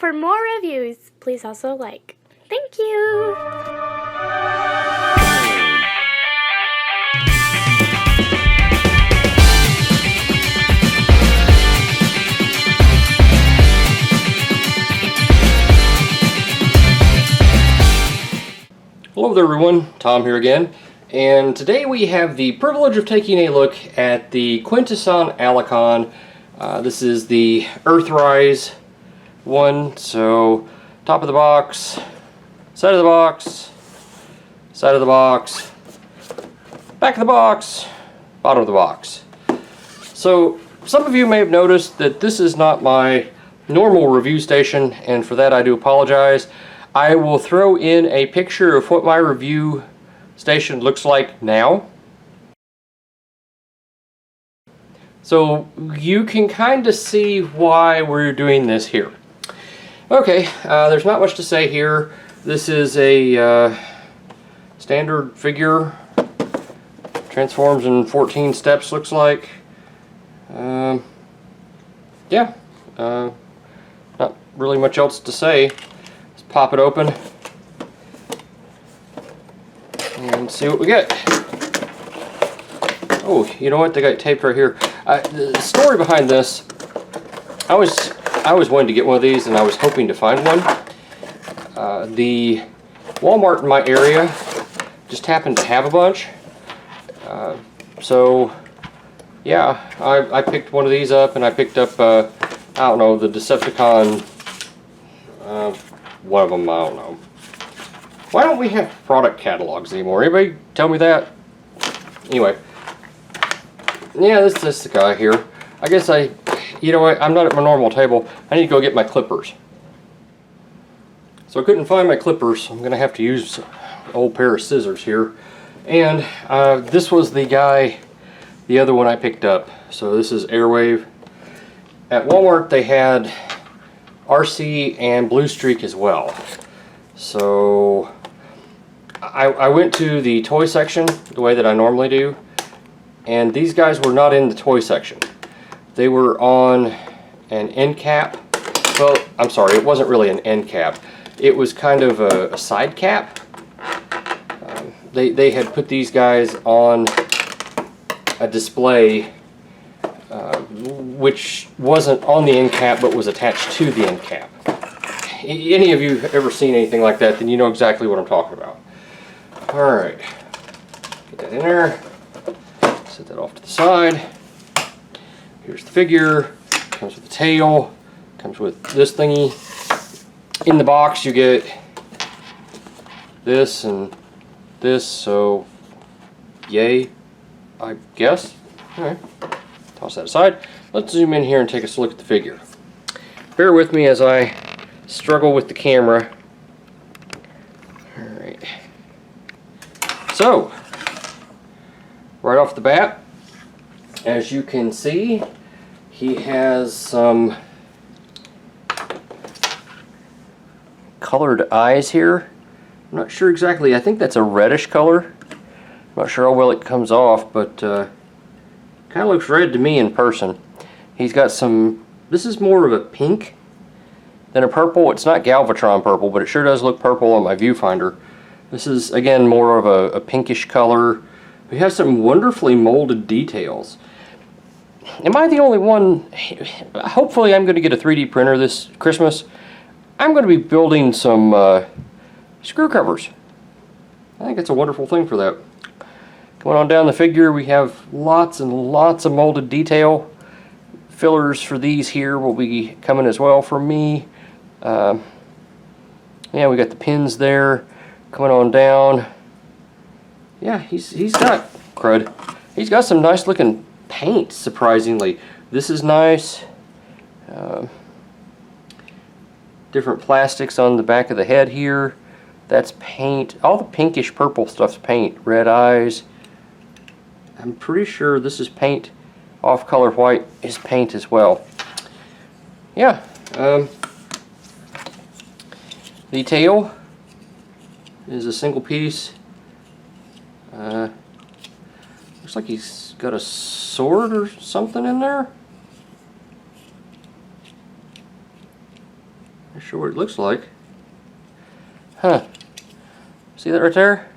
for more reviews, please also like. Thank you! Hello there everyone, Tom here again, and today we have the privilege of taking a look at the Quintesson Allicon. This is the Earthrise one, so top of the box, side of the box, side of the box, back of the box, bottom of the box. So some of you may have noticed that this is not my normal review station, and for that I do apologize. I will throw in a picture of what my review station looks like now, so you can kind of see why we're doing this here. Okay, there's not much to say here. This is a standard figure, transforms in 14 steps, looks like. Yeah, not really much else to say. Let's pop it open and see what we get. Oh, you know what? They got taped right here. The story behind this, I always wanted to get one of these, and I was hoping to find one. The Walmart in my area just happened to have a bunch. So yeah, I picked one of these up, and I picked up, I don't know, the Decepticon, one of them, I don't know. Why don't we have product catalogs anymore? Anybody tell me that? Anyway, yeah, this is the guy here. I guess you know what, I'm not at my normal table. I need to go get my clippers. So I couldn't find my clippers. I'm gonna have to use an old pair of scissors here. And this was the guy, the other one I picked up. So this is Airwave. At Walmart they had RC and Blue Streak as well. So I went to the toy section the way that I normally do, and these guys were not in the toy section. They were on an end cap. Well, I'm sorry, it wasn't really an end cap. It was kind of a side cap. They had put these guys on a display which wasn't on the end cap but was attached to the end cap. Any of you ever seen anything like that, then you know exactly what I'm talking about. Alright, get that in there, set that off to the side. Here's the figure, comes with the tail, comes with this thingy. In the box you get this and this, so yay, I guess. Alright, toss that aside. Let's zoom in here and take a look at the figure. Bear with me as I struggle with the camera. Alright. So, right off the bat, as you can see, he has some colored eyes here. I'm not sure exactly. I think that's a reddish color. I'm not sure how well it comes off, but kind of looks red to me in person. He's got some, this is more of a pink than a purple. It's not Galvatron purple, but it sure does look purple on my viewfinder. This is, again, more of a pinkish color. We have some wonderfully molded details. Am I the only one? Hopefully I'm going to get a 3D printer this Christmas. I'm going to be building some screw covers. I think it's a wonderful thing for that. Going on down the figure, we have lots and lots of molded detail. Fillers for these here will be coming as well for me. Yeah, we got the pins there coming on down. Yeah, he's got crud. He's got some nice looking paint, surprisingly. This is nice. Different plastics on the back of the head here. That's paint. All the pinkish purple stuff's paint. Red eyes. I'm pretty sure this is paint. Off color white is paint as well. Yeah. The tail is a single piece. Looks like he's got a sword or something in there. sure what it looks like. Huh. See that right there?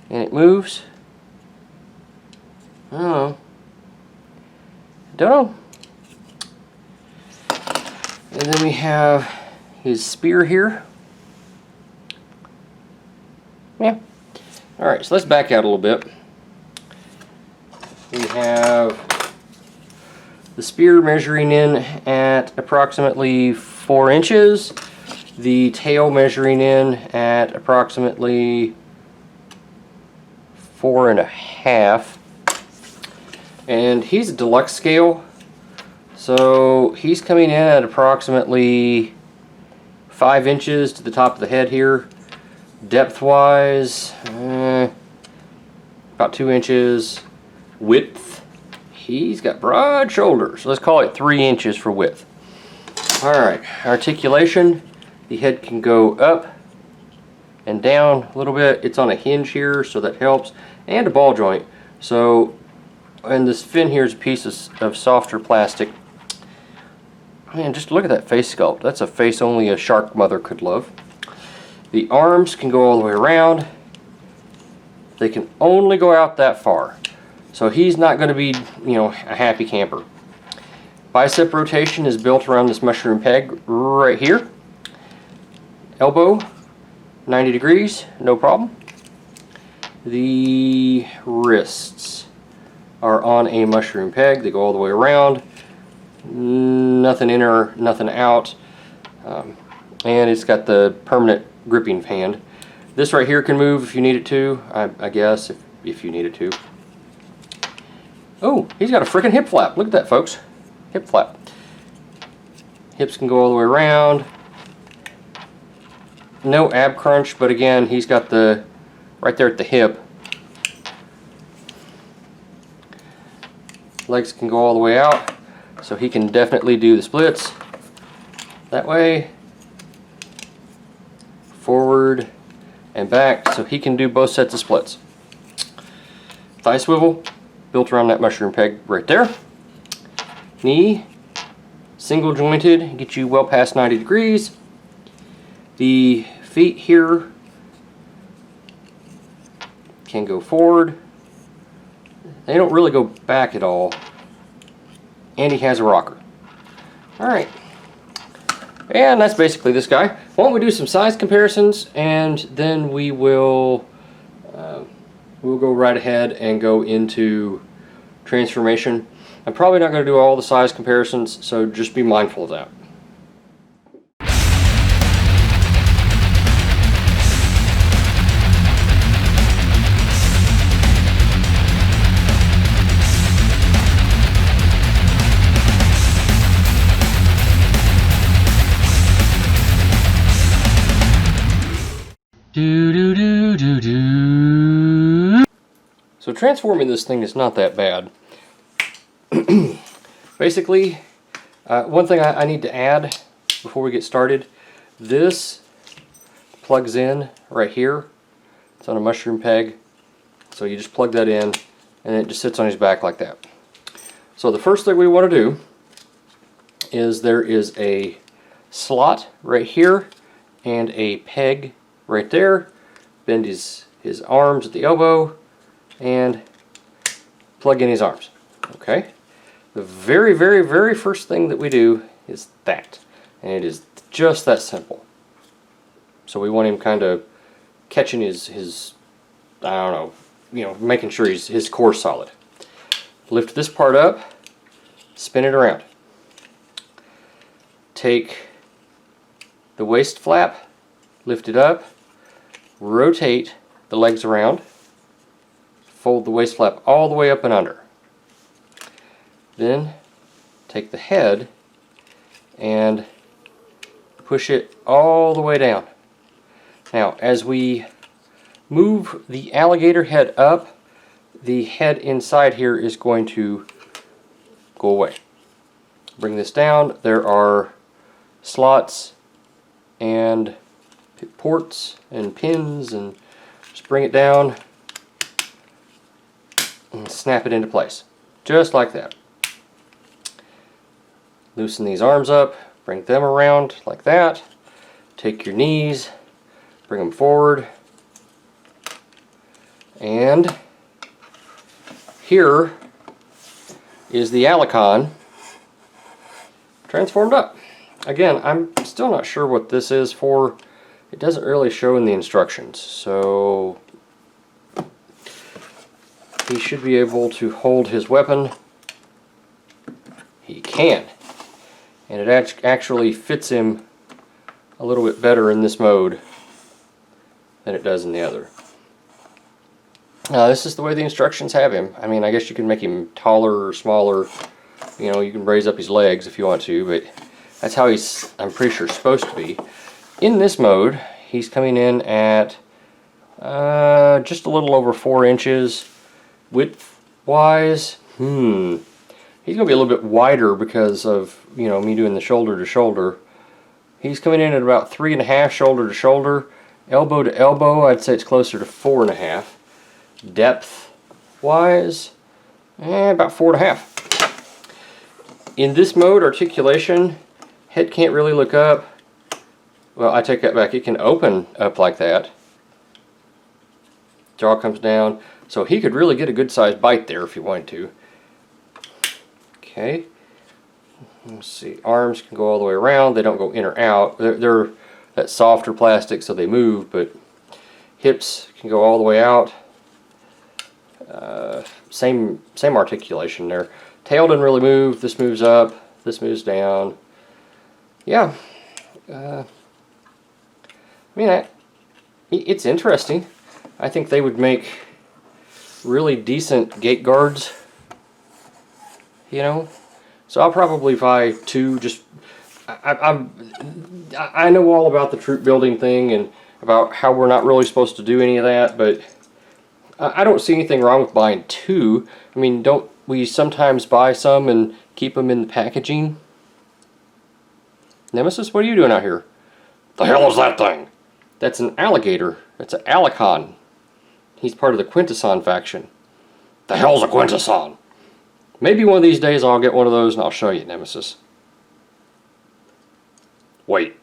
And it moves. I don't know. Don't know. And then we have his spear here. Yeah. Alright, so let's back out a little bit. We have the spear measuring in at approximately 4 inches. The tail measuring in at approximately 4.5. And he's a deluxe scale. So he's coming in at approximately 5 inches to the top of the head here. Depth wise, about 2 inches. Width, he's got broad shoulders. Let's call it 3 inches for width. Alright, articulation, the head can go up and down a little bit. It's on a hinge here, so that helps. And a ball joint. So, and this fin here is a piece of softer plastic. Man, just look at that face sculpt. That's a face only a shark mother could love. The arms can go all the way around. They can only go out that far. So he's not going to be, you know, a happy camper. Bicep rotation is built around this mushroom peg right here. Elbow, 90 degrees, no problem. The wrists are on a mushroom peg. They go all the way around. Nothing in or nothing out. And it's got the permanent gripping hand. This right here can move if you need it to, I guess, if you need it to. Oh, he's got a freaking hip flap. Look at that, folks. Hip flap. Hips can go all the way around. No ab crunch, but again, he's got the, right there at the hip. Legs can go all the way out, so he can definitely do the splits. That way. Forward and back, so he can do both sets of splits. Thigh swivel, built around that mushroom peg right there. Knee, single jointed, get you well past 90 degrees. The feet here can go forward. They don't really go back at all. And he has a rocker. Alright. And that's basically this guy. Why don't we do some size comparisons, and then we will we'll go right ahead and go into transformation. I'm probably not going to do all the size comparisons, so just be mindful of that. So transforming this thing is not that bad. Basically, one thing I need to add before we get started, this plugs in right here. It's on a mushroom peg. So you just plug that in and it just sits on his back like that. So the first thing we want to do is there is a slot right here and a peg right there. Bend his arms at the elbow and plug in his arms. Okay. The very, very, very first thing that we do is that. And it is just that simple. So we want him kind of catching his I don't know, you know, making sure his core's solid. Lift this part up, spin it around. Take the waist flap, lift it up, rotate the legs around, fold the waist flap all the way up and under. Then take the head and push it all the way down. Now, as we move the alligator head up, the head inside here is going to go away. Bring this down. There are slots and ports and pins, and just bring it down and snap it into place. Just like that. Loosen these arms up, Bring them around like that. Take your knees, bring them forward, and here is the Allicon transformed up. Again, I'm still not sure what this is for. It doesn't really show in the instructions, so he should be able to hold his weapon. He can, and it actually fits him a little bit better in this mode than it does in the other. Now, this is the way the instructions have him. I mean, I guess you can make him taller or smaller. You know, you can raise up his legs if you want to, but that's how he's, I'm pretty sure, supposed to be. In this mode, he's coming in at just a little over 4 inches width-wise. He's going to be a little bit wider because of, you know, me doing the shoulder to shoulder. He's coming in at about 3.5 shoulder to shoulder. Elbow to elbow, I'd say it's closer to 4.5. Depth-wise, about 4.5. In this mode, articulation, head can't really look up. Well, I take that back. It can open up like that. Jaw comes down. So he could really get a good-sized bite there if he wanted to. Okay. Let's see. Arms can go all the way around. They don't go in or out. They're that softer plastic, so they move, but hips can go all the way out. Same articulation there. Tail doesn't really move. This moves up. This moves down. Yeah. I mean, it's interesting. I think they would make really decent gate guards. You know, so I'll probably buy 2. Just I know all about the troop building thing and about how we're not really supposed to do any of that, but I don't see anything wrong with buying 2. I mean, don't we sometimes buy some and keep them in the packaging? Nemesis, what are you doing out here? The hell is that thing? That's an alligator. That's an Allicon. He's part of the Quintesson faction. The hell's a Quintesson? Maybe one of these days I'll get one of those and I'll show you, Nemesis. Wait.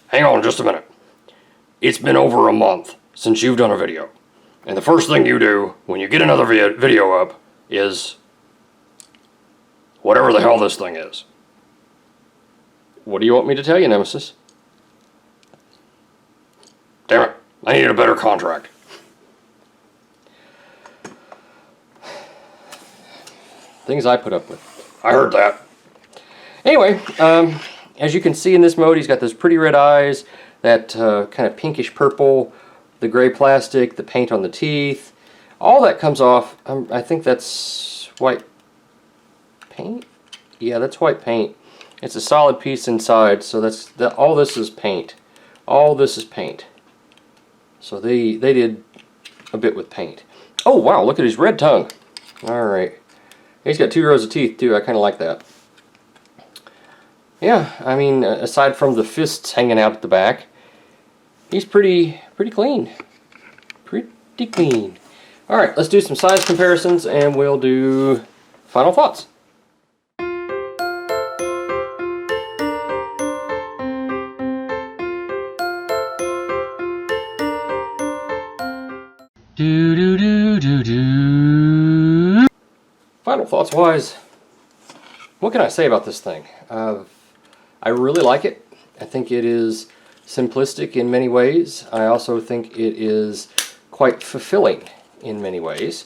Hang on just a minute. It's been over a month since you've done a video. And the first thing you do when you get another video up is whatever the hell this thing is. What do you want me to tell you, Nemesis? Damn it. I need a better contract. Things I put up with. I heard that. Anyway, as you can see in this mode, he's got those pretty red eyes, that kind of pinkish purple, the gray plastic, the paint on the teeth. All that comes off. I think that's white paint? Yeah, that's white paint. It's a solid piece inside, so all this is paint. All this is paint. So they did a bit with paint. Oh wow, look at his red tongue. Alright. He's got 2 rows of teeth too, I kinda like that. Yeah, I mean, aside from the fists hanging out at the back, he's pretty clean. Pretty clean. Alright, let's do some size comparisons and we'll do final thoughts. Final thoughts wise, what can I say about this thing? I really like it. I think it is simplistic in many ways. I also think it is quite fulfilling in many ways.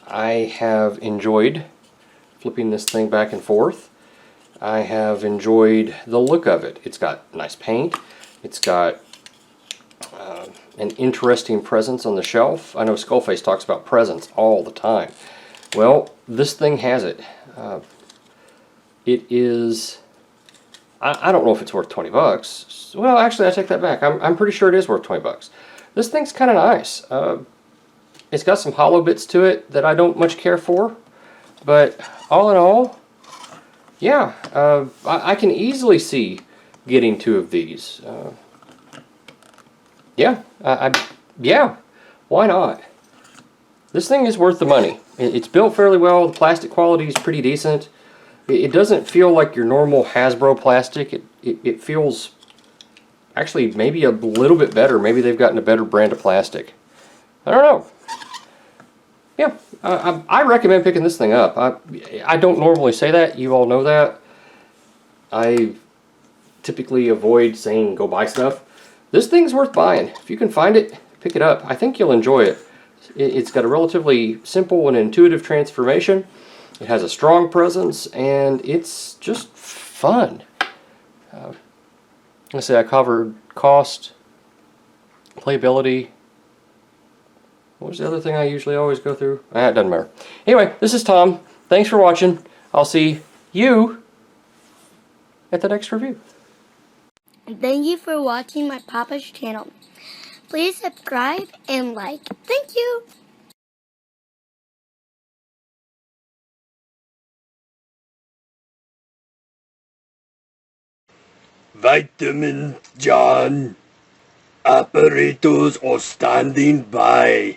I have enjoyed flipping this thing back and forth. I have enjoyed the look of it. It's got nice paint. It's got an interesting presence on the shelf. I know Skullface talks about presence all the time. Well, this thing has it. It is... I don't know if it's worth 20 bucks. Well, actually, I take that back. I'm pretty sure it is worth 20 bucks. This thing's kind of nice. It's got some hollow bits to it that I don't much care for. But all in all, yeah, I can easily see getting 2 of these. Yeah, yeah, why not? This thing is worth the money. It's built fairly well. The plastic quality is pretty decent. It doesn't feel like your normal Hasbro plastic. It feels actually maybe a little bit better. Maybe they've gotten a better brand of plastic. I don't know. Yeah, I recommend picking this thing up. I don't normally say that. You all know that. I typically avoid saying go buy stuff. This thing's worth buying. If you can find it, pick it up. I think you'll enjoy it. It's got a relatively simple and intuitive transformation. It has a strong presence, and it's just fun. Let's say I covered cost, playability. What was the other thing I usually always go through? It doesn't matter. Anyway, this is Tom. Thanks for watching. I'll see you at the next review. Thank you for watching my Papa's channel. Please subscribe and like. Thank you. Vitamin John. Apparatus are standing by.